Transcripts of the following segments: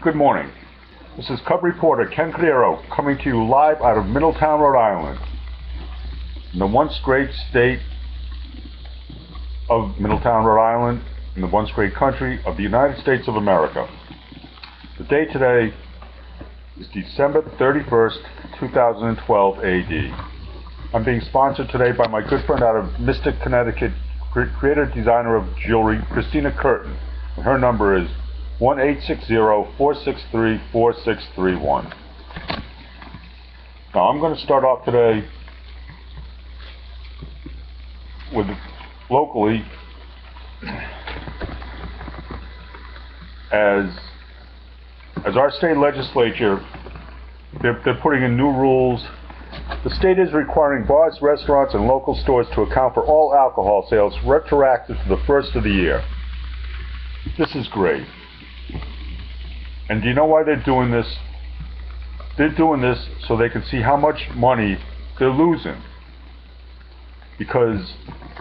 Good morning. This is Cub reporter Ken Cordero coming to you live out of Middletown, Rhode Island, in the once great state of Middletown, Rhode Island, in the once great country of the United States of America. The date today is December 31st, 2012 AD. I'm being sponsored today by my good friend out of Mystic, Connecticut, creator designer of jewelry, Christina Curtin. And her number is 1-860-463-4631. Now I'm going to start off today with locally as our state legislature, they're putting in new rules. The state is requiring bars, restaurants, and local stores to account for all alcohol sales retroactive to the first of the year. This is great. And do you know why they're doing this? They're doing this so they can see how much money they're losing. Because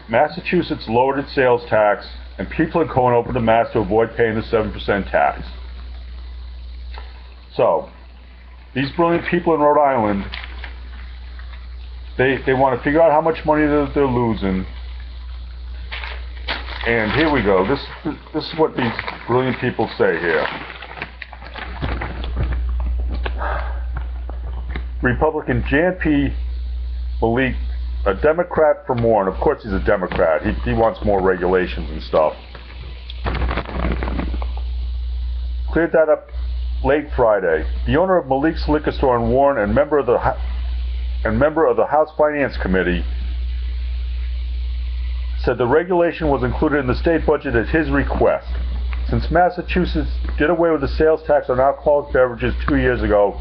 Massachusetts lowered its sales tax, and people are going over to Mass to avoid paying the 7% tax. So, these brilliant people in Rhode Island, they want to figure out how much money they're losing. And here we go. This is what these brilliant people say here. Republican Jan P. Malik, a Democrat from Warren. Of course he's a Democrat. He wants more regulations and stuff. Cleared that up late Friday. The owner of Malik's liquor store in Warren and member of the House Finance Committee said the regulation was included in the state budget at his request. Since Massachusetts did away with the sales tax on alcoholic beverages 2 years ago,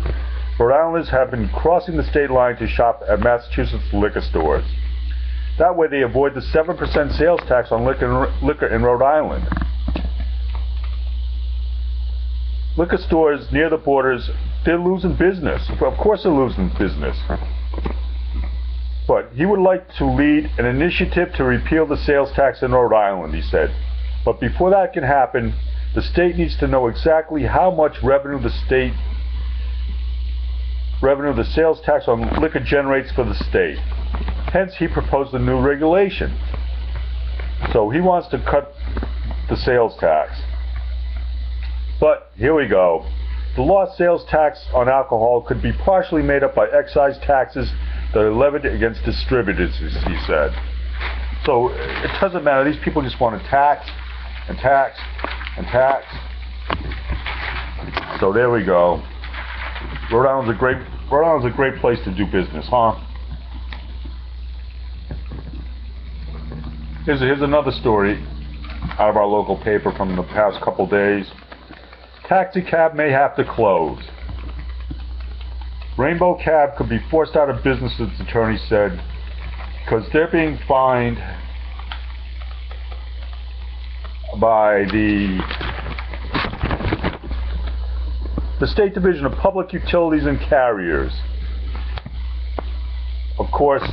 Rhode Islanders have been crossing the state line to shop at Massachusetts liquor stores. That way they avoid the 7% sales tax on liquor in Rhode Island. Liquor stores near the borders, they're losing business. Well, of course they're losing business. But he would like to lead an initiative to repeal the sales tax in Rhode Island, he said. But before that can happen, the state needs to know exactly how much revenue the sales tax on liquor generates for the state. Hence, he proposed a new regulation. So he wants to cut the sales tax. But here we go. The lost sales tax on alcohol could be partially made up by excise taxes that are levied against distributors, he said. So it doesn't matter. These people just want to tax and tax and tax. So there we go. Rhode Island's a great place to do business, huh? Here's another story out of our local paper from the past couple days. Taxi cab may have to close. Rainbow Cab could be forced out of business, its attorney said, because they're being fined by the State Division of Public Utilities and Carriers. Of course,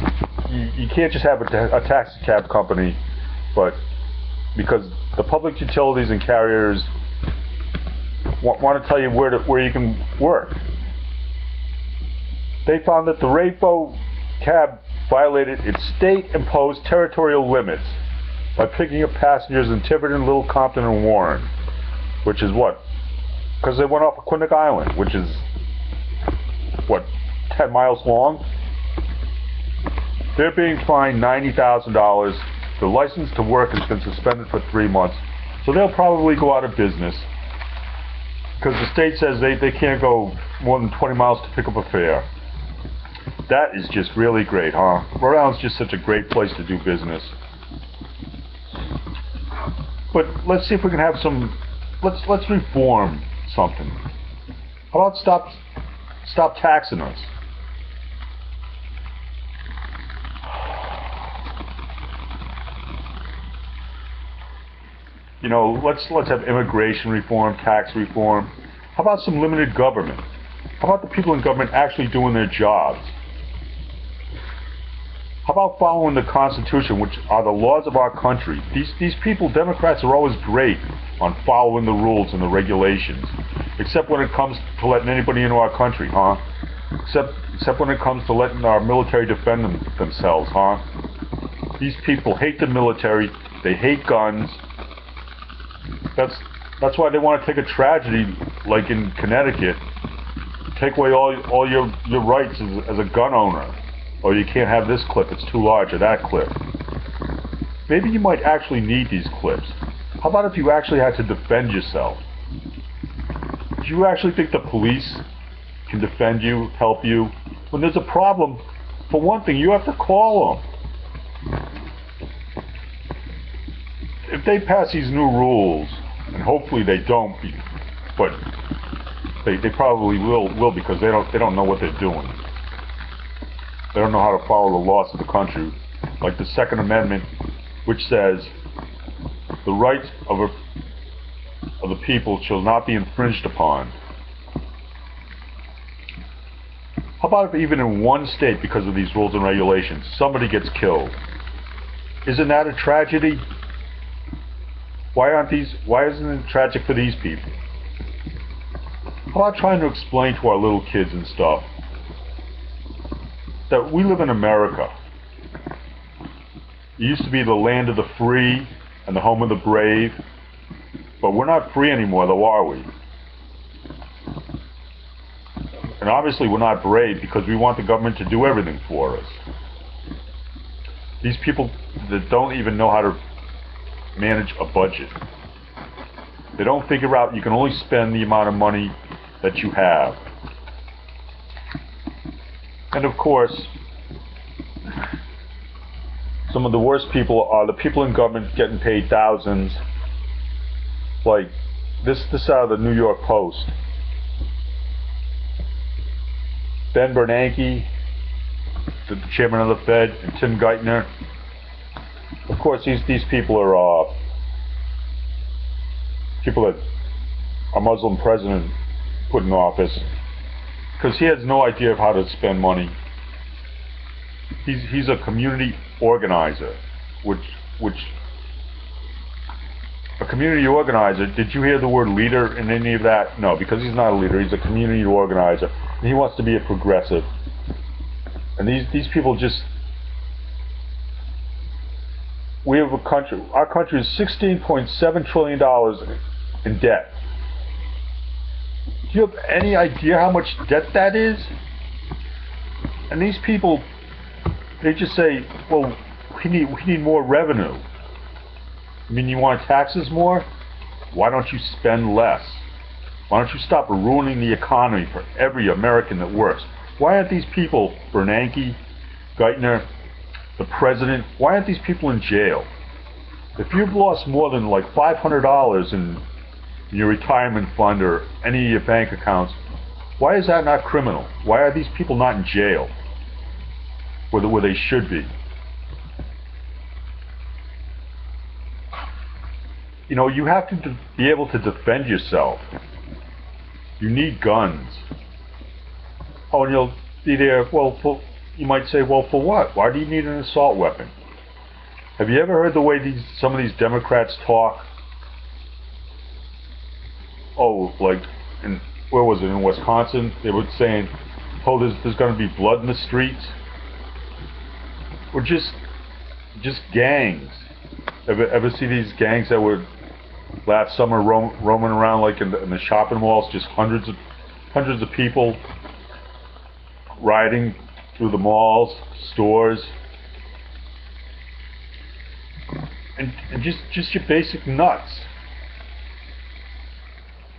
you can't just have a taxi cab company, but because the Public Utilities and Carriers want to tell you where you can work. They found that the Rainbow Cab violated its state-imposed territorial limits by picking up passengers in Tiverton, Little Compton, and Warren, which is what? Because they went off of Quinnipiac Island, which is, what, 10 miles long? They're being fined $90,000. Their license to work has been suspended for 3 months, so they'll probably go out of business because the state says they can't go more than 20 miles to pick up a fare. That is just really great, huh? Rhode Island's just such a great place to do business. But let's see if we can have some. Let's reform something. How about stop taxing us? You know, let's have immigration reform, tax reform. How about some limited government? How about the people in government actually doing their jobs? How about following the Constitution, which are the laws of our country? These people, Democrats, are always great on following the rules and the regulations. Except when it comes to letting anybody into our country, huh? Except when it comes to letting our military defend themselves, huh? These people hate the military. They hate guns. That's why they want to take a tragedy like in Connecticut, take away all your rights as a gun owner. Or you can't have this clip, it's too large, or that clip. Maybe you might actually need these clips. How about if you actually had to defend yourself? Do you actually think the police can defend you, help you? When there's a problem, for one thing, you have to call them. If they pass these new rules, and hopefully they don't, but they probably will because they don't know what they're doing. They don't know how to follow the laws of the country, like the Second Amendment, which says the rights of the people shall not be infringed upon. How about if even in one state, because of these rules and regulations, somebody gets killed? Isn't that a tragedy? Why isn't it tragic for these people? How about trying to explain to our little kids and stuff that we live in America. It used to be the land of the free and the home of the brave, but we're not free anymore, though, are we? And obviously we're not brave because we want the government to do everything for us. These people that don't even know how to manage a budget. They don't figure out you can only spend the amount of money that you have. And of course, some of the worst people are the people in government getting paid thousands. Like this out of the New York Post. Ben Bernanke, the chairman of the Fed, and Tim Geithner. Of course, these people are people that a Muslim president put in office because he has no idea of how to spend money. He's a community organizer, which a community organizer. Did you hear the word leader in any of that? No, because he's not a leader. He's a community organizer. And he wants to be a progressive. And these people just. We have a country. Our country is $16.7 trillion in debt. Do you have any idea how much debt that is? And these people, they just say, well, we need more revenue. I mean, you want taxes more? Why don't you spend less? Why don't you stop ruining the economy for every American that works? Why aren't these people, Bernanke, Geithner, the president, why aren't these people in jail? If you've lost more than like $500 in your retirement fund or any of your bank accounts, why is that not criminal? Why are these people not in jail where they should be? You know, you have to be able to defend yourself. You need guns. Oh, and you'll be there, well, you might say, well, for what? Why do you need an assault weapon? Have you ever heard the way some of these Democrats talk? Oh, like, where was it, in Wisconsin? They were saying, oh, there's going to be blood in the streets. Or just gangs. Ever see these gangs that were last summer roaming around like in the shopping malls, just hundreds of people rioting through the malls, stores, and just your basic nuts.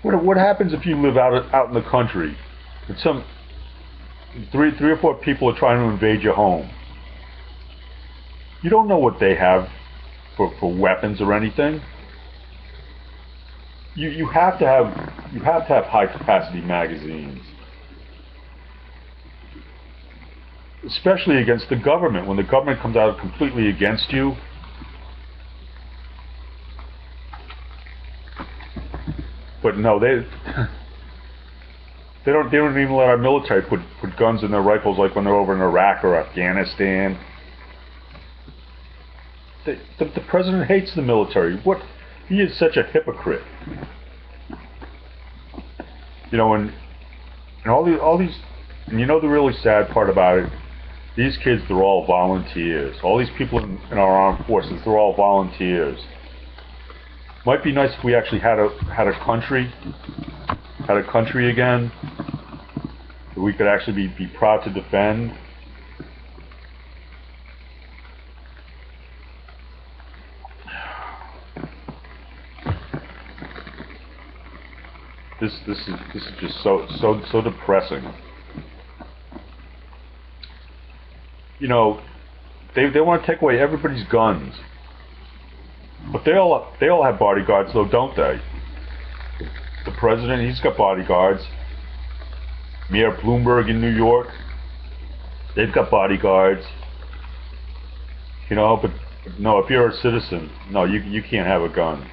What happens if you live out in the country and some three or four people are trying to invade your home? You don't know what they have for weapons or anything. You have to have high capacity magazines, especially against the government. When the government comes out completely against you, but no, they don't even let our military put guns in their rifles like when they're over in Iraq or Afghanistan. The president hates the military. He is such a hypocrite. You know, and all these, and you know the really sad part about it, these kids, they're all volunteers. All these people in our armed forces, they're all volunteers. Might be nice if we actually had a country again that we could actually be proud to defend. This is just so depressing. You know, they want to take away everybody's guns, but they all have bodyguards, though, don't they? The president, he's got bodyguards. Mayor Bloomberg in New York, they've got bodyguards. You know, but no, if you're a citizen, no, you can't have a gun.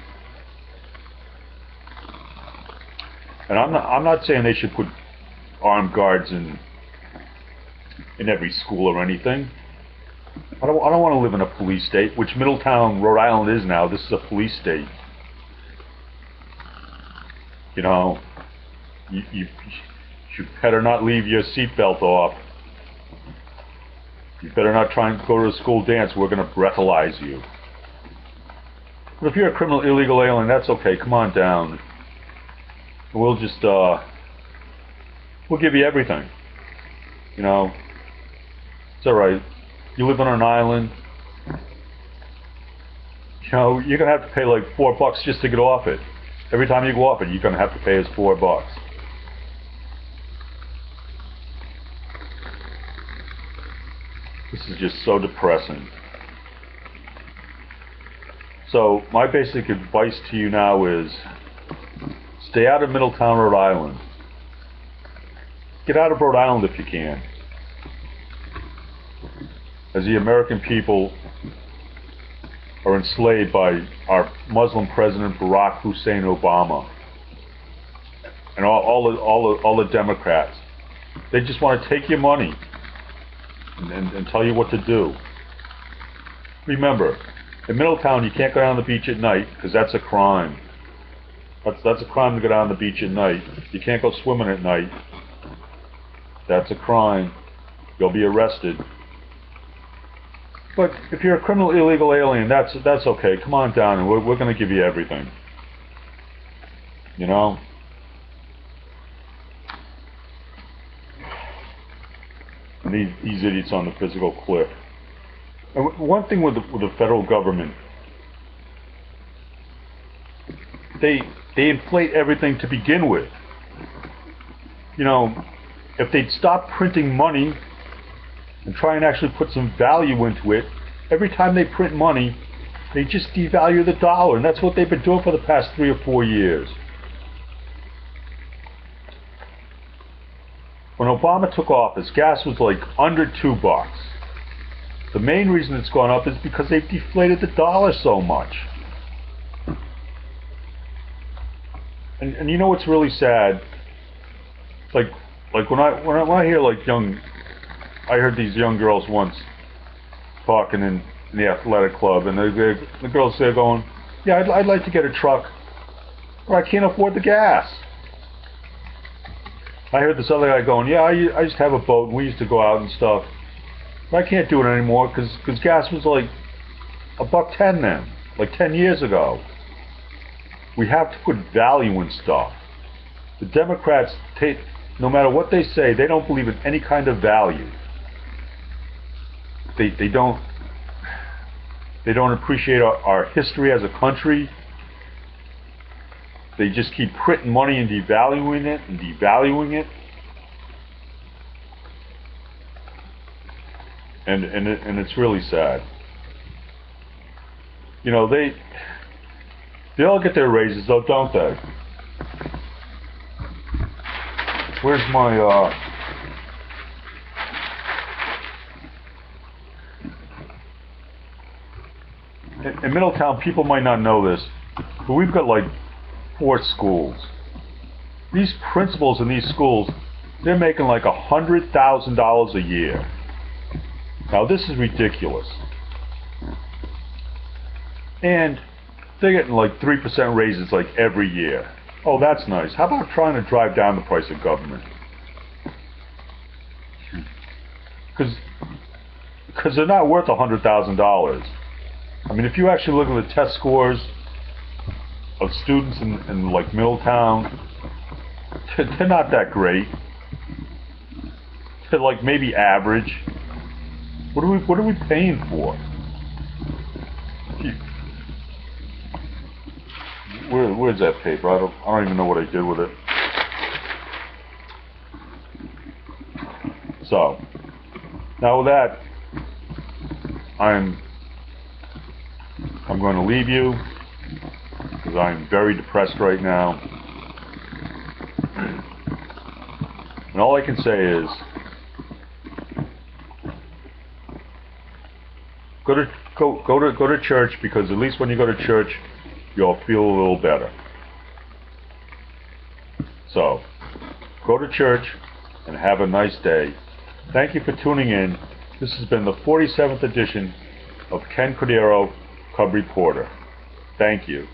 And I'm not saying they should put armed guards in every school or anything. I don't want to live in a police state, which Middletown, Rhode Island is now. This is a police state. You know, you better not leave your seatbelt off. You better not try and go to a school dance. We're going to breathalyze you. But if you're a criminal illegal alien, that's okay. Come on down. We'll just, we'll give you everything. You know, it's alright. You live on an island. You know, you're going to have to pay like $4 just to get off it. Every time you go off it, you're going to have to pay us $4. This is just so depressing. So, my basic advice to you now is, stay out of Middletown, Rhode Island. Get out of Rhode Island if you can. As the American people are enslaved by our Muslim President Barack Hussein Obama and all the Democrats. They just want to take your money and tell you what to do. Remember, in Middletown you can't go down the beach at night because that's a crime. That's a crime to go down the beach at night. You can't go swimming at night. That's a crime. You'll be arrested. But if you're a criminal illegal alien, that's okay. Come on down and we're going to give you everything. You know? And these idiots on the physical cliff. And one thing with the federal government, they inflate everything to begin with. You know, if they'd stop printing money and try and actually put some value into it, every time they print money, they just devalue the dollar, and that's what they've been doing for the past 3 or 4 years. When Obama took office, gas was like under $2. The main reason it's gone up is because they've deflated the dollar so much. And you know what's really sad? Like when I hear like I heard these young girls once talking in the athletic club, and the girls there going, "Yeah, I'd like to get a truck, but I can't afford the gas." I heard this other guy going, "Yeah, I used to have a boat, and we used to go out and stuff, but I can't do it anymore because gas was like $1.10 then, like 10 years ago." We have to put value in stuff. The Democrats, no matter what they say, they don't believe in any kind of value. They don't appreciate our history as a country. They just keep printing money and devaluing it and devaluing it. And it's really sad. You know, they all get their raises though, don't they? Where's my in Middletown, people might not know this, but we've got like 4 schools. These principals in these schools, they're making like $100,000 a year. Now this is ridiculous. And they're getting like 3% raises like every year. Oh, that's nice. How about trying to drive down the price of government? Because they're not worth $100,000. I mean, if you actually look at the test scores of students in like Middletown, they're not that great. They're like maybe average. What are we paying for? Where's that paper? I don't even know what I did with it. So now with that, I'm going to leave you because I'm very depressed right now, and all I can say is go to church, because at least when you go to church, you'll feel a little better. So go to church and have a nice day. Thank you for tuning in. This has been the 47th edition of Ken Cordero, Cub Reporter. Thank you.